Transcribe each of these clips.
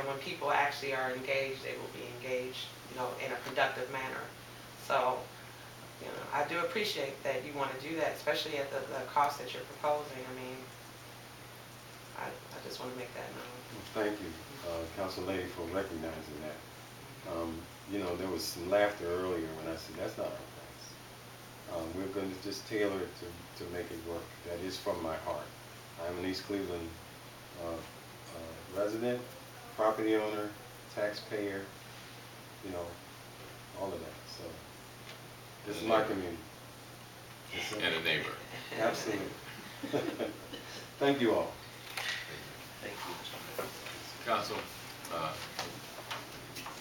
when people actually are engaged, they will be engaged, in a productive manner. So, I do appreciate that you want to do that, especially at the cost that you're proposing. I mean, I just want to make that known. Well, thank you, Council Lady, for recognizing that. There was some laughter earlier when I said that's not our price. We're going to just tailor it to make it work. That is from my heart. I'm an East Cleveland resident, property owner, taxpayer, all of that. So this is my community. And a neighbor. Absolutely. Thank you all. Thank you. Council,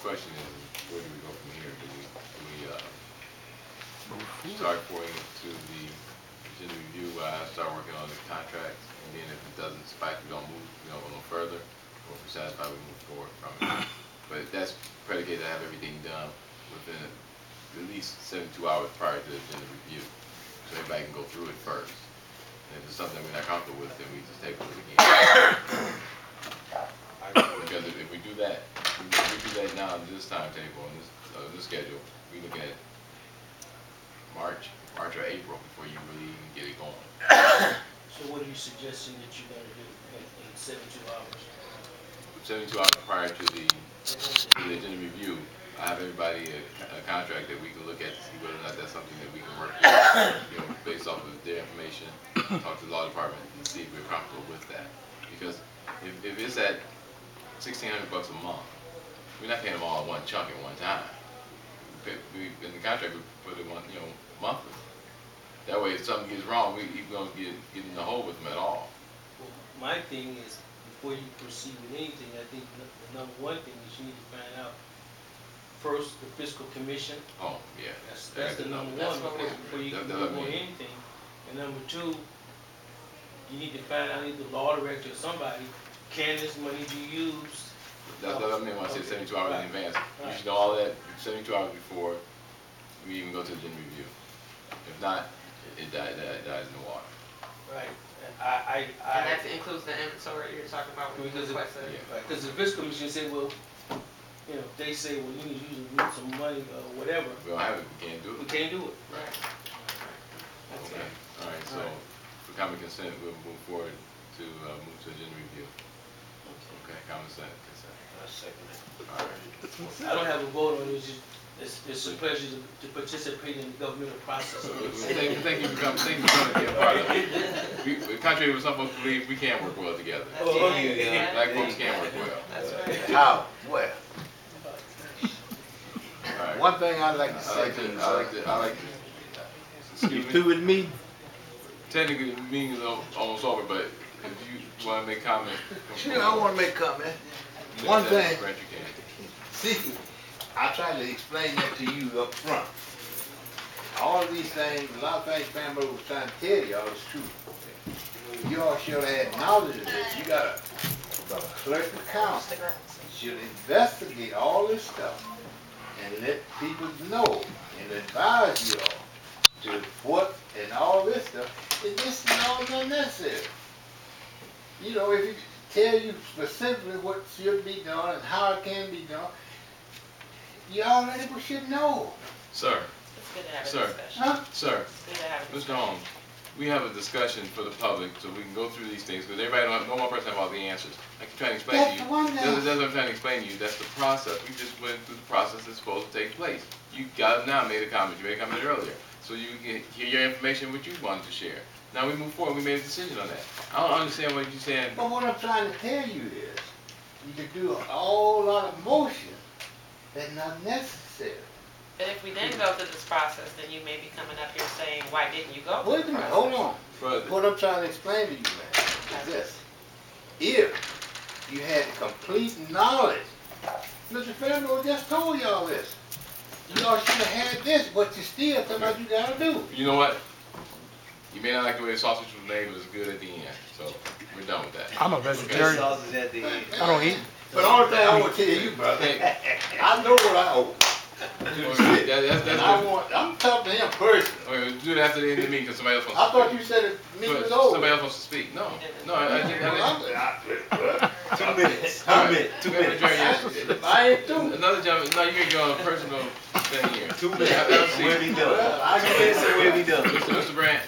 question is, where do we go from here? Do we start going to the agenda review? Start working on the contracts, and then if it doesn't spike, we don't move, go no further. Or if we're satisfied, we move forward from it. But that's predicated to have everything done within at least 72 hours prior to the agenda review, so everybody can go through it first. And if it's something we're not comfortable with, then we just table it again. Because if we do that, now in this timetable, in this schedule, we look at March or April before you really even get it going. So what are you suggesting that you're going to do in 72 hours? 72 hours prior to the agenda review, I have everybody a contract that we can look at to see whether or not that's something that we can work with, based off of their information, talk to the law department and see if we're comfortable with that. Because if it's at $1,600 a month, we're not paying them all in one chunk at one time. In the contract, we put it monthly. That way, if something gets wrong, we don't get in the hole with them at all. Well, my thing is, before you proceed with anything, I think the number one thing is you need to find out first the fiscal commission. Oh, yeah. That's the number one before you can move on anything. And number two, you need to find out either the law director or somebody, can this money be used? That's what I mean when I say 72 hours in advance. You should know all that 72 hours before we even go to the agenda review. If not, it dies in the water. Right. And that includes the inventory you're talking about when you request it? Because the fiscal commission say, well, they say, well, you need to use some money or whatever. We don't have it. We can't do it. We can't do it. Right. Okay. All right. So for common consent, we'll move forward to move to agenda review. Okay. Common consent. I second it. All right. I don't have a vote on it. It's a pleasure to participate in the governmental process. Thank you for coming. Thank you for coming to be a part of it. Contrary to what some folks believe, we can work well together. Black folks can work well. That's right. How? Well. Right. One thing I'd like to say I like to. you through with me? Technically, the meeting is almost over, but if you want to make comment. Sure, I want to make comment. One thing, Brent, you can. see, I tried to explain that to you up front. All of these things, a lot of things Pamela was trying to tell y'all is true. You all should have had knowledge of this. You got a clerk of council should investigate all this stuff and let people know and advise you all to what and all this stuff. And this is all unnecessary. If you tell you specifically what should be done and how it can be done, you already should know. Sir. It's good to have a discussion. Huh? Sir. It's good to have a Mr. discussion. Holmes, we have a discussion for the public so we can go through these things because everybody no one person have all the answers. I keep trying to explain to you. That's what I'm trying to explain to you. That's the process. We just went through the process that's supposed to take place. You guys now made a comment. You made a comment earlier. So you can hear your information, what you wanted to share. Now we move forward. We made a decision on that. I don't understand what you're saying. But what I'm trying to tell you is, you can do a whole lot of motion that's not necessary. But if we then go through this process, then you may be coming up here saying, why didn't you go through Wait a the minute, process? hold on. But What I'm trying to explain to you, man, is this. If you had complete knowledge, Mr. Federal just told y'all this. Y'all should have had this, but you still talking about you gotta do. you know what? You may not like the way the sausage was made, but it's good at the end. So we're done with that. I'm a vegetarian. Sausage at the end. I don't eat. But the only thing I want to tell you, brother, Okay. I know what I owe. And I'm talking to him personally. Okay, we'll do it after the end of the meeting, because somebody else wants I to thought speak. you said the meeting was over. Somebody else wants to speak. No, I didn't. 2 minutes. 2 minutes. 2 minutes. I ain't through. Another gentleman, no, you ain't going on a personal thing here. 2 minutes. We'll be done. Well, I 2 minutes and we'll be done. Mr. Branch.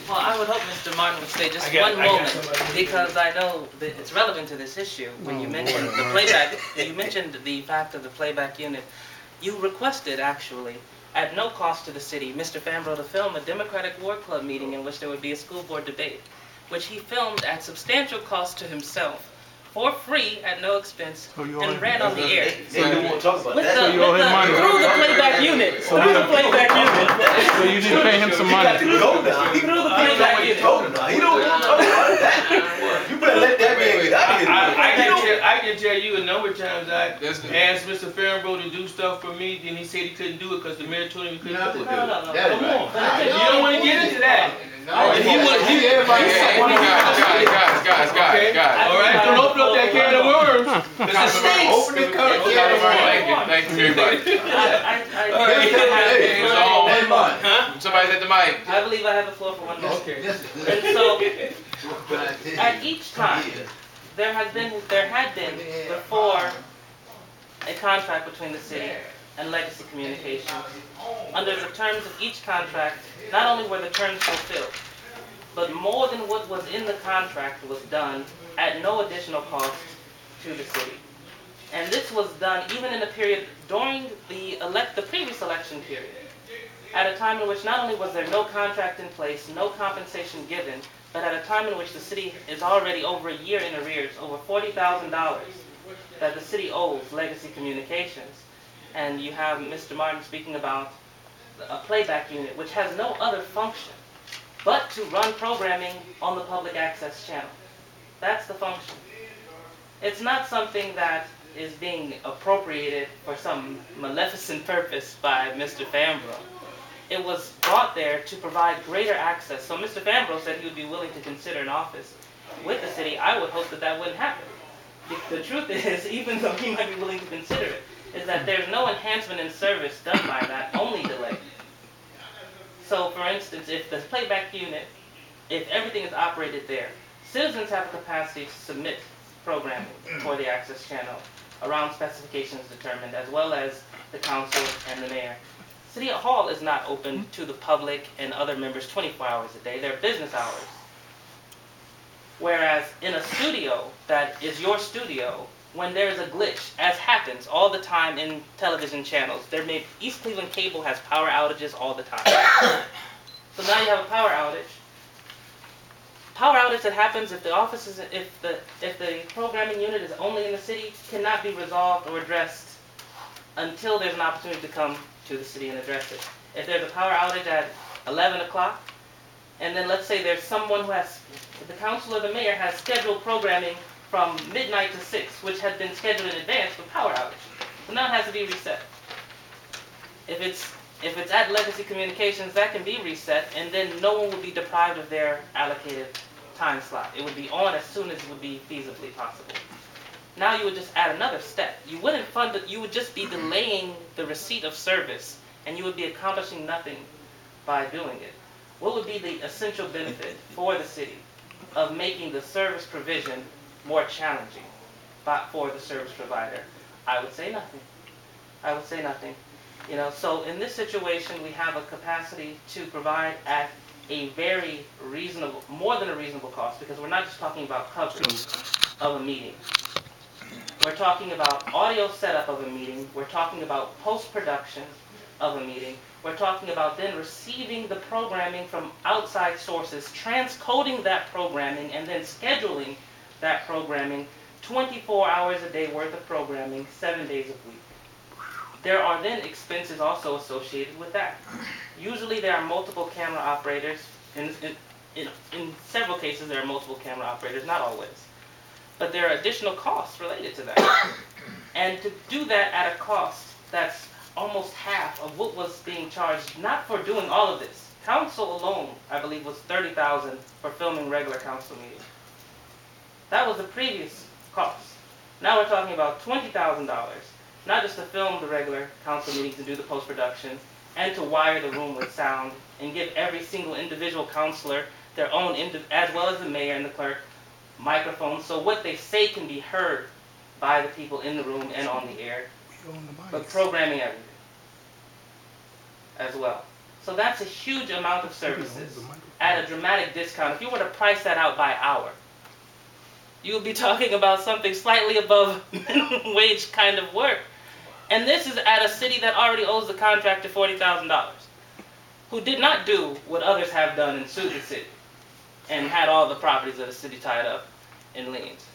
Well, I would hope Mr. Martin would stay just I got one moment, somebody. because I know that it's relevant to this issue. When you mentioned the playback, you mentioned the fact of the playback unit. You requested, actually, at no cost to the city, Mr. Fambro to film a Democratic Ward Club meeting in which there would be a school board debate, which he filmed at substantial cost to himself, for free, at no expense, and ran on the air. So you won't talk about With that. the, through the playback unit. Through the playback unit. So you need to pay him some money. He got to go now. Through the playback unit. He don't want to talk about that. You better let that man get out of here. I can tell you a number of times I That's the- asked Mr. Fambro to do stuff for me, then he said he couldn't do it because the mayor told him he couldn't do it. No. That's Come right. on, you don't want to get into that. No, He was- he- everybody Guys. All right, don't open up that can of worms. Open the curtain. Thank you, everybody. I Somebody's at the mic. believe I have the floor for 1 minute. Okay. And so, at each time, there had been before a contract between the city and Legacy Communications. Under the terms of each contract, not only were the terms fulfilled, but more than what was in the contract was done at no additional cost to the city. And this was done even in a period during the previous election period, at a time in which not only was there no contract in place, no compensation given, but at a time in which the city is already over a year in arrears, over $40,000 that the city owes Legacy Communications. And you have Mr. Martin speaking about a playback unit, which has no other function but to run programming on the public access channel. That's the function. It's not something that is being appropriated for some maleficent purpose by Mr. Fambro. It was brought there to provide greater access. So Mr. Fambro said he would be willing to consider an office with the city. I would hope that that wouldn't happen. The truth is, even though he might be willing to consider it, is that there's no enhancement in service done by that, only delay. So for instance, if the playback unit, if everything is operated there, citizens have the capacity to submit programming for the access channel around specifications determined, as well as the council and the mayor. City Hall is not open to the public and other members 24 hours a day. They're business hours. Whereas in a studio that is your studio, when there's a glitch, as happens all the time in television channels, East Cleveland Cable has power outages all the time. So now you have a power outage. Power outage that happens if the programming unit is only in the city cannot be resolved or addressed until there's an opportunity to come to the city and address it. If there's a power outage at 11 o'clock, and then let's say there's someone who has, the council or the mayor has scheduled programming from midnight to 6, which had been scheduled in advance for power outage. So now it has to be reset. If it's at Legacy Communications, that can be reset, and then no one would be deprived of their allocated time slot. It would be on as soon as it would be feasibly possible. Now you would just add another step. You wouldn't fund it, you would just be delaying the receipt of service, and you would be accomplishing nothing by doing it. What would be the essential benefit for the city of making the service provision more challenging for the service provider? I would say nothing. I would say nothing. You know, so in this situation, we have a capacity to provide at a very reasonable, more than a reasonable cost, because we're not just talking about coverage of a meeting. We're talking about audio setup of a meeting. We're talking about post-production of a meeting. We're talking about then receiving the programming from outside sources, transcoding that programming, and then scheduling that programming 24 hours a day worth of programming, 7 days a week. There are then expenses also associated with that. Usually there are multiple camera operators. In several cases there are multiple camera operators, not always. But there are additional costs related to that. And to do that at a cost that's almost half of what was being charged, not for doing all of this. Council alone, I believe, was $30,000 for filming regular council meetings. That was the previous cost. Now we're talking about $20,000 not just to film the regular council meetings and do the post-production, and to wire the room with sound, and give every single individual councilor their own, as well as the mayor and the clerk, microphones, so what they say can be heard by the people in the room and on the air, but programming everything as well. So that's a huge amount of services at a dramatic discount. If you were to price that out by hour, you would be talking about something slightly above minimum wage kind of work. And this is at a city that already owes the contractor $40,000, who did not do what others have done and sued the city and had all the properties of the city tied up in liens.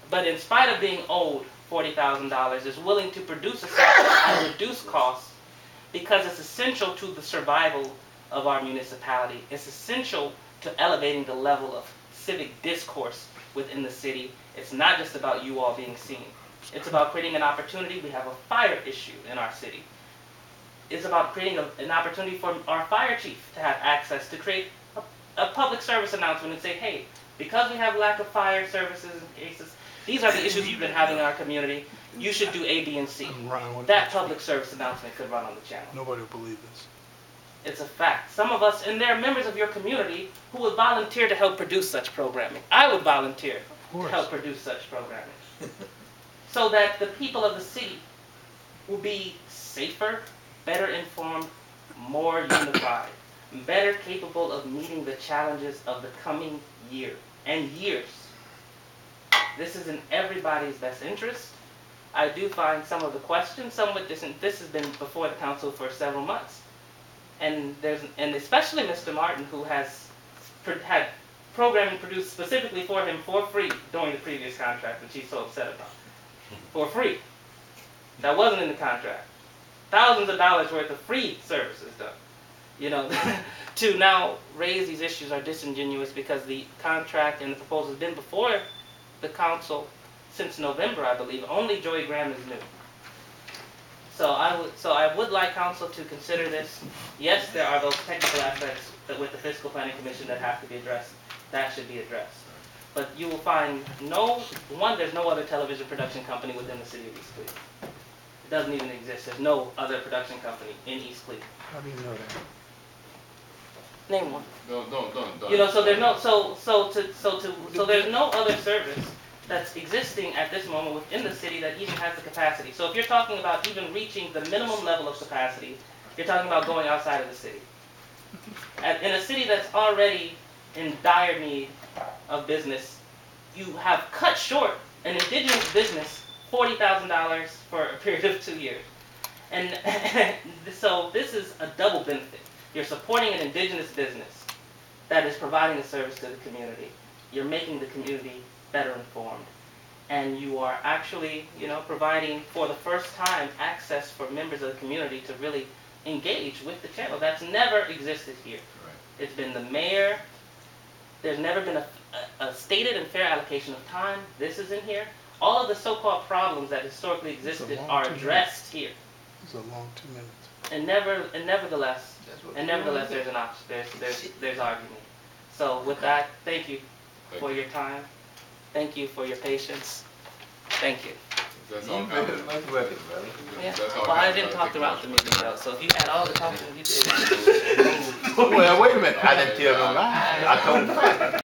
But in spite of being owed $40,000, is willing to produce a service at reduced costs because it's essential to the survival of our municipality. It's essential to elevating the level of civic discourse within the city. It's not just about you all being seen. It's about creating an opportunity. We have a fire issue in our city. It's about creating an opportunity for our fire chief to have access to create a public service announcement and say, hey, because we have lack of fire services and cases, these are the issues you've been having in our community. You should do A, B, and C. That public service announcement could run on the channel. Nobody will believe this. It's a fact. Some of us, and there are members of your community who would volunteer to help produce such programming. I would volunteer to help produce such programming. So that the people of the city will be safer, better informed, more unified, better capable of meeting the challenges of the coming year and years. This is in everybody's best interest. I do find some of the questions somewhat distant. This has been before the council for several months. And especially Mr. Martin, who has had programming produced specifically for him for free during the previous contract, which he's so upset about. For free. That wasn't in the contract. Thousands of dollars worth of free services done. You know, to now raise these issues are disingenuous because the contract and the proposal has been before the council since November, I believe. Only Joey Graham is new. So I would like council to consider this. Yes, there are those technical aspects that with the Fiscal Planning Commission that have to be addressed. That should be addressed. But you will find there's no other television production company within the city of East Cleveland. It doesn't even exist. There's no other production company in East Cleveland. How do you know that? Name one. Don't. You know, so there's so there's no other service that's existing at this moment within the city that even has the capacity. So if you're talking about even reaching the minimum level of capacity, you're talking about going outside of the city. In a city that's already in dire need of business, you have cut short an indigenous business $40,000 for a period of 2 years. And so this is a double benefit. You're supporting an indigenous business that is providing a service to the community. You're making the community better informed. And you are actually, providing for the first time access for members of the community to really engage with the channel. That's never existed here. Right. It's been the mayor. There's never been a stated and fair allocation of time. This is in here. All of the so-called problems that historically existed are addressed here. It's a long 2 minutes. And nevertheless, there's an option. There's argument. So with that, thank you for your time. Thank you for your patience. Thank you. That's all. Yeah. Well, I didn't talk throughout the meeting though. So if you had all the talking you did. Well, wait a minute. I didn't tell no lie. I told the fact.